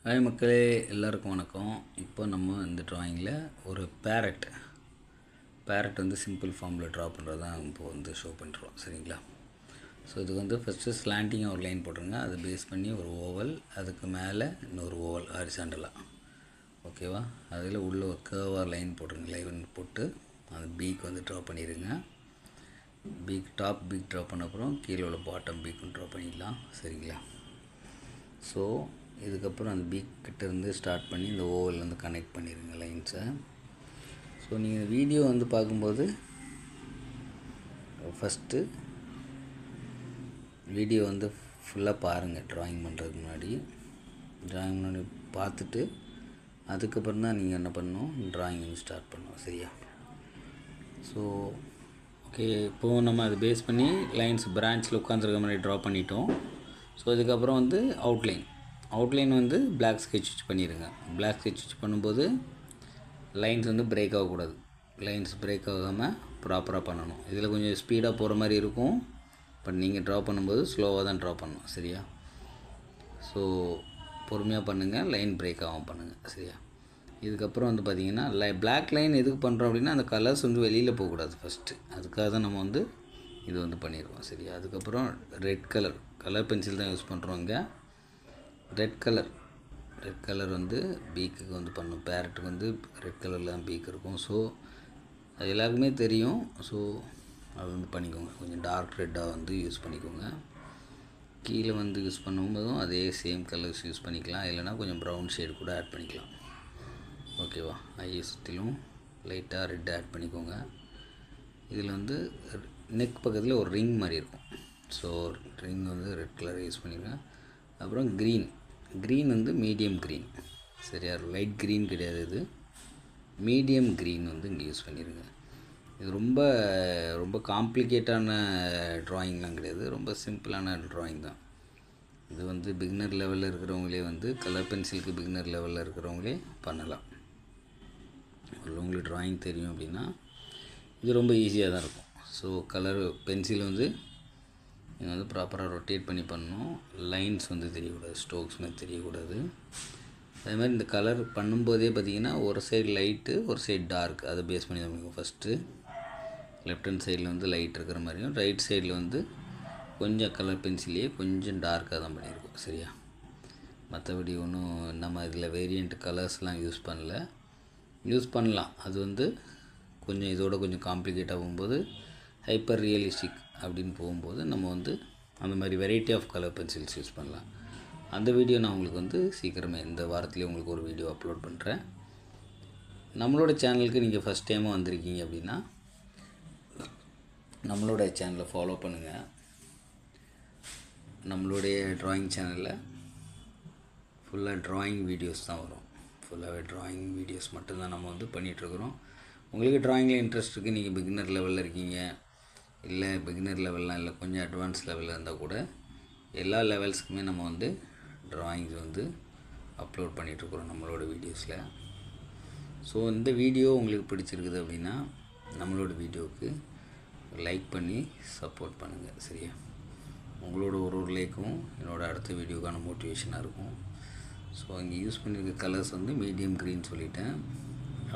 Hi மக்களே, எல்லாருக்கும் வணக்கம். இப்போ நம்ம இந்த ட்ராயிங்கில் ஒரு பேரட் வந்து சிம்பிள் ஃபார்மில் ட்ரா பண்ணுறது தான் இப்போ வந்து ஷோ பண்ணுறோம். சரிங்களா? ஸோ இதுக்கு வந்து ஃபஸ்ட்டு ஸ்லாண்டிங்காக ஒரு லைன் போட்டுருங்க. அதை பேஸ் பண்ணி ஒரு ஓவல், அதுக்கு மேலே இன்னொரு ஓவல் ஹாரிசாண்டலாக. ஓகேவா? அதில் உள்ள ஒரு கர்வாக லைன் போட்டுருங்க. லைன் போட்டு அந்த பீக் வந்து ட்ரா பண்ணிடுங்க. டாப் பீக் ட்ரா பண்ண அப்புறம் கீழே உள்ள பாட்டம் பீக்கும் ட்ரா பண்ணிடலாம். சரிங்களா? ஸோ இதுக்கப்புறம் அந்த பீக் கிட்டேருந்து ஸ்டார்ட் பண்ணி இந்த ஓவல் வந்து கனெக்ட் பண்ணிடுங்க லைன்ஸை. ஸோ நீங்கள் வீடியோ வந்து பார்க்கும்போது ஃபஸ்ட்டு வீடியோ வந்து ஃபுல்லாக பாருங்கள். ட்ராயிங் பண்ணுறதுக்கு முன்னாடி பார்த்துட்டு அதுக்கப்புறம் தான் நீங்கள் என்ன பண்ணணும், ட்ராயிங் வந்து ஸ்டார்ட் பண்ணணும். சரியா? ஸோ ஓகே, இப்போது நம்ம அதை பேஸ் பண்ணி லைன்ஸ் பிரான்ச்சில் உட்காந்துருக்க மாதிரி ட்ரா பண்ணிட்டோம். ஸோ இதுக்கப்புறம் வந்து அவுட்லைன் வந்து பிளாக் ஸ்கெட்ச் பண்ணிடுங்க. பிளாக் ஸ்கெட்ச் பண்ணும்போது லைன்ஸ் வந்து பிரேக் ஆகக்கூடாது. லைன்ஸ் பிரேக் ஆகாமல் ப்ராப்பராக பண்ணணும். இதில் கொஞ்சம் ஸ்பீடாக போகிற மாதிரி இருக்கும், பட் நீங்கள் ட்ரா பண்ணும்போது ஸ்லோவாக தான் ட்ரா பண்ணணும். சரியா? ஸோ பொறுமையாக பண்ணுங்கள், லைன் பிரேக் ஆகாமல் பண்ணுங்கள். சரியா? இதுக்கப்புறம் வந்து பார்த்திங்கன்னா பிளாக் லைன் எதுக்கு பண்ணுறோம் அப்படின்னா, அந்த கலர்ஸ் வந்து வெளியில் போகக்கூடாது ஃபஸ்ட்டு. அதுக்காக தான் நம்ம வந்து இது வந்து பண்ணிடுவோம். சரியா? அதுக்கப்புறம் ரெட் கலர் பென்சில் தான் யூஸ் பண்ணுறோம். இங்கே ரெட் கலர் வந்து பீக்குக்கு வந்து பண்ணும். பேரட்டுக்கு வந்து ரெட் கலரில் தான் பீக் இருக்கும். ஸோ அது எல்லாருக்குமே தெரியும். ஸோ அது வந்து பண்ணிக்கோங்க. கொஞ்சம் டார்க் ரெட்டாக வந்து யூஸ் பண்ணிக்கோங்க. கீழே வந்து யூஸ் பண்ணும்போதும் அதே சேம் கலர்ஸ் யூஸ் பண்ணிக்கலாம். இல்லைனா கொஞ்சம் ப்ரௌன் ஷேட் கூட ஆட் பண்ணிக்கலாம். ஓகேவா? ஐயை சுற்றிலும் லைட்டாக ரெட் ஆட் பண்ணிக்கோங்க. இதில் வந்து நெக் பக்கத்தில் ஒரு ரிங் மாதிரி இருக்கும். ஸோ ரிங் வந்து ரெட் கலர் யூஸ் பண்ணிடுங்க. அப்புறம் க்ரீன் வந்து மீடியம் க்ரீன். சரியா? லைட் க்ரீன் கிடையாது, இது மீடியம் க்ரீன் வந்து இங்கே யூஸ் பண்ணிடுங்க. இது ரொம்ப ரொம்ப காம்ப்ளிகேட்டான ட்ராயிங்லாம் கிடையாது, ரொம்ப சிம்பிளான ட்ராயிங் தான். இது வந்து பிகினர் லெவலில் இருக்கிறவங்களே வந்து கலர் பென்சிலுக்கு பிகினர் லெவலில் இருக்கிறவங்களே பண்ணலாம். உங்களுக்கு ட்ராயிங் தெரியும் அப்படின்னா இது ரொம்ப ஈஸியாக தான் இருக்கும். ஸோ கலர் பென்சில் வந்து நீங்கள் வந்து ப்ராப்பராக ரொட்டேட் பண்ணி பண்ணணும். லைன்ஸ் வந்து தெரியக்கூடாது, ஸ்ட்ரோக்ஸ் மாதிரி தெரியக்கூடாது. அதே மாதிரி இந்த கலர் பண்ணும்போதே பார்த்திங்கன்னா ஒரு சைடு லைட்டு, ஒரு சைடு டார்க், அதை பேஸ் பண்ணி தான் பண்ணிக்கோங்க. ஃபஸ்ட்டு லெஃப்ட் ஹேண்ட் சைடில் வந்து லைட் இருக்கிற மாதிரியும், ரைட் சைடில் வந்து கொஞ்சம் கலர் பென்சிலே கொஞ்சம் டார்க்காக தான் பண்ணியிருக்கோம். சரியா? மற்றபடி ஒன்றும் நம்ம இதில் வேரியண்ட் கலர்ஸ்லாம் யூஸ் பண்ணலாம். அது வந்து கொஞ்சம் இதோட கொஞ்சம் காம்ப்ளிகேட் ஆகும்போது ஹைப்பர் ரியலிஸ்டிக் அப்படின்னு போகும்போது நம்ம வந்து அந்த மாதிரி variety of colour pencils use பண்ணலாம். அந்த வீடியோ நான் உங்களுக்கு வந்து சீக்கிரமே இந்த வாரத்துலேயே உங்களுக்கு ஒரு வீடியோ அப்லோட் பண்ணுறேன். நம்மளோட சேனலுக்கு நீங்கள் ஃபஸ்ட் டைமாக வந்திருக்கீங்க அப்படின்னா நம்மளோட சேனலை ஃபாலோ பண்ணுங்கள். நம்மளுடைய ட்ராயிங் சேனலில் ஃபுல்லாக ட்ராயிங் வீடியோஸ் தான் வரும். ஃபுல்லாகவே ட்ராயிங் வீடியோஸ் மட்டும்தான் நம்ம வந்து பண்ணிகிட்ருக்குறோம். உங்களுக்கு ட்ராயிங்கில் இன்ட்ரெஸ்ட் இருக்குது, நீங்கள் பிகினர் லெவலில் இருக்கீங்க, இல்லை பிகினர் லெவல்லாம் இல்லை, கொஞ்சம் அட்வான்ஸ் லெவலில் இருந்தால் கூட எல்லா லெவல்ஸுக்குமே நம்ம வந்து ட்ராயிங்ஸ் வந்து அப்லோட் பண்ணிகிட்ருக்குறோம் நம்மளோட வீடியோஸில். ஸோ இந்த வீடியோ உங்களுக்கு பிடிச்சிருக்குது அப்படின்னா நம்மளோட வீடியோவுக்கு லைக் பண்ணி சப்போர்ட் பண்ணுங்கள். சரியா? உங்களோட ஒரு லைக்கும் என்னோடய அடுத்த வீடியோக்கான மோட்டிவேஷனாக இருக்கும். ஸோ இங்கே யூஸ் பண்ணியிருக்க கலர்ஸ் வந்து மீடியம் க்ரீன் சொல்லிட்டேன்.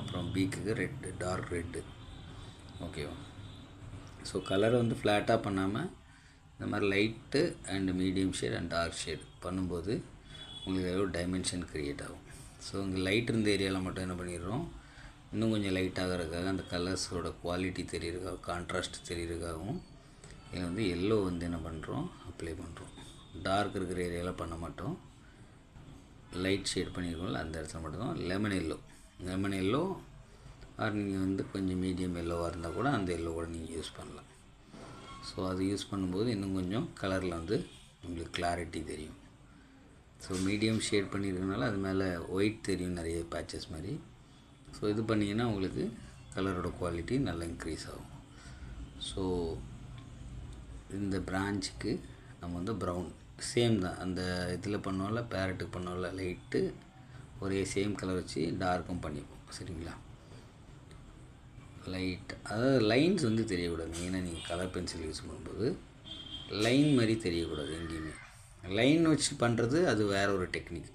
அப்புறம் பீக்குக்கு ரெட்டு, டார்க் ரெட்டு. ஓகேவா? ஸோ கலரை வந்து ஃப்ளாட்டாக பண்ணாமல் இந்த மாதிரி light and medium shade and dark shade பண்ணும்போது உங்களுக்கு ஏதோ டைமென்ஷன் க்ரியேட் ஆகும். ஸோ இங்கே லைட் இருந்த ஏரியாவில் மட்டும் என்ன பண்ணிடுறோம், இன்னும் கொஞ்சம் லைட் ஆகிறதுக்காக அந்த கலர்ஸோட குவாலிட்டி தெரியறதுக்காக, கான்ட்ராஸ்ட் தெரியறதுக்காகவும் இதில் வந்து எல்லோ வந்து என்ன பண்ணுறோம், அப்ளை பண்ணுறோம். டார்க் இருக்கிற ஏரியாவில் பண்ண மாட்டோம். லைட் ஷேட் பண்ணியிருக்கோம்ல அந்த இடத்துல மட்டும்தான் லெமன் எல்லோ ஆர் நீங்கள் வந்து கொஞ்சம் மீடியம் எல்லோவாக இருந்தால் கூட அந்த எல்லோ கூட நீங்கள் யூஸ் பண்ணலாம். ஸோ அது யூஸ் பண்ணும்போது இன்னும் கொஞ்சம் கலரில் வந்து உங்களுக்கு கிளாரிட்டி தெரியும். ஸோ மீடியம் ஷேட் பண்ணியிருக்கனால அது மேலே ஒயிட் தெரியும், நிறைய பேச்சஸ் மாதிரி. ஸோ இது பண்ணிங்கன்னா உங்களுக்கு கலரோட குவாலிட்டி நல்லா இன்க்ரீஸ் ஆகும். ஸோ இந்த பிரான்ச்சுக்கு நம்ம வந்து ப்ரௌன் சேம் தான், அந்த இதில் பண்ணோம்ல, பேரட்டுக்கு பண்ணோம்ல, லைட்டு ஒரே சேம் கலர் வச்சு டார்க்கும் பண்ணிப்போம். சரிங்களா? லைட், அதாவது லைன்ஸ் வந்து தெரியக்கூடாது. மெயினாக நீங்கள் கலர் பென்சில் யூஸ் பண்ணும்போது லைன் மாதிரி தெரியக்கூடாது எங்கேயுமே. லைன் வச்சு பண்ணுறது அது வேறு ஒரு டெக்னிக்.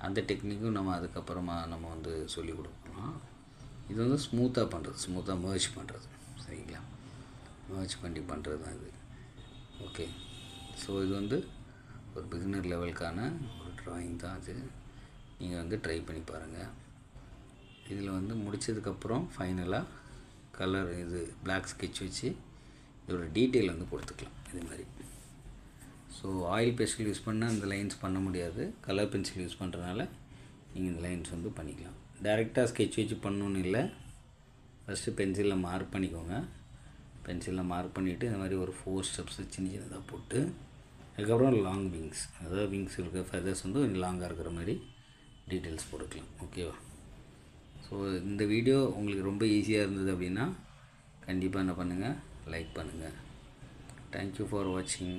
அந்த டெக்னிக்கும் நம்ம அதுக்கப்புறமா நம்ம வந்து சொல்லிக் கொடுக்கலாம். இது வந்து ஸ்மூத்தாக பண்ணுறது, ஸ்மூத்தாக மர்ஜ் பண்ணுறது. சரிங்களா, மர்ஜ் பண்ணி பண்ணுறது தான் இது. ஓகே, ஸோ இது வந்து ஒரு பிகினர் லெவலுக்கான ஒரு ட்ராயிங் தான் அது. நீங்கள் வந்து ட்ரை பண்ணி பாருங்கள். இதில் வந்து முடித்ததுக்கப்புறம் ஃபைனலாக கலர் இது பிளாக் ஸ்கெட்ச் வச்சு இதோட டீட்டெயில் வந்து கொடுத்துக்கலாம் இது மாதிரி. ஸோ ஆயில் பென்சில் யூஸ் பண்ணால் இந்த லைன்ஸ் பண்ண முடியாது. கலர் பென்சில் யூஸ் பண்ணுறதுனால நீங்கள் இந்த லைன்ஸ் வந்து பண்ணிக்கலாம். டைரெக்டாக ஸ்கெட்ச் வச்சு பண்ணணுன்னு இல்லை. ஃபஸ்ட்டு பென்சிலில் மார்க் பண்ணிக்கோங்க. பென்சிலில் மார்க் பண்ணிவிட்டு இந்த மாதிரி ஒரு 4 ஸ்டெப்ஸு சின்ன சின்னதாக போட்டு அதுக்கப்புறம் லாங் விங்ஸ், அதாவது விங்ஸ் இருக்க ஃபெதர்ஸ் வந்து கொஞ்சம் லாங்காக இருக்கிற மாதிரி டீட்டெயில்ஸ் போட்டுக்கலாம். ஓகேவா? ஸோ இந்த வீடியோ உங்களுக்கு ரொம்ப ஈஸியாக இருந்தது அப்படின்னா கண்டிப்பாக என்ன பண்ணுங்கள், லைக் பண்ணுங்கள். தேங்க்யூ ஃபார் வாட்சிங்.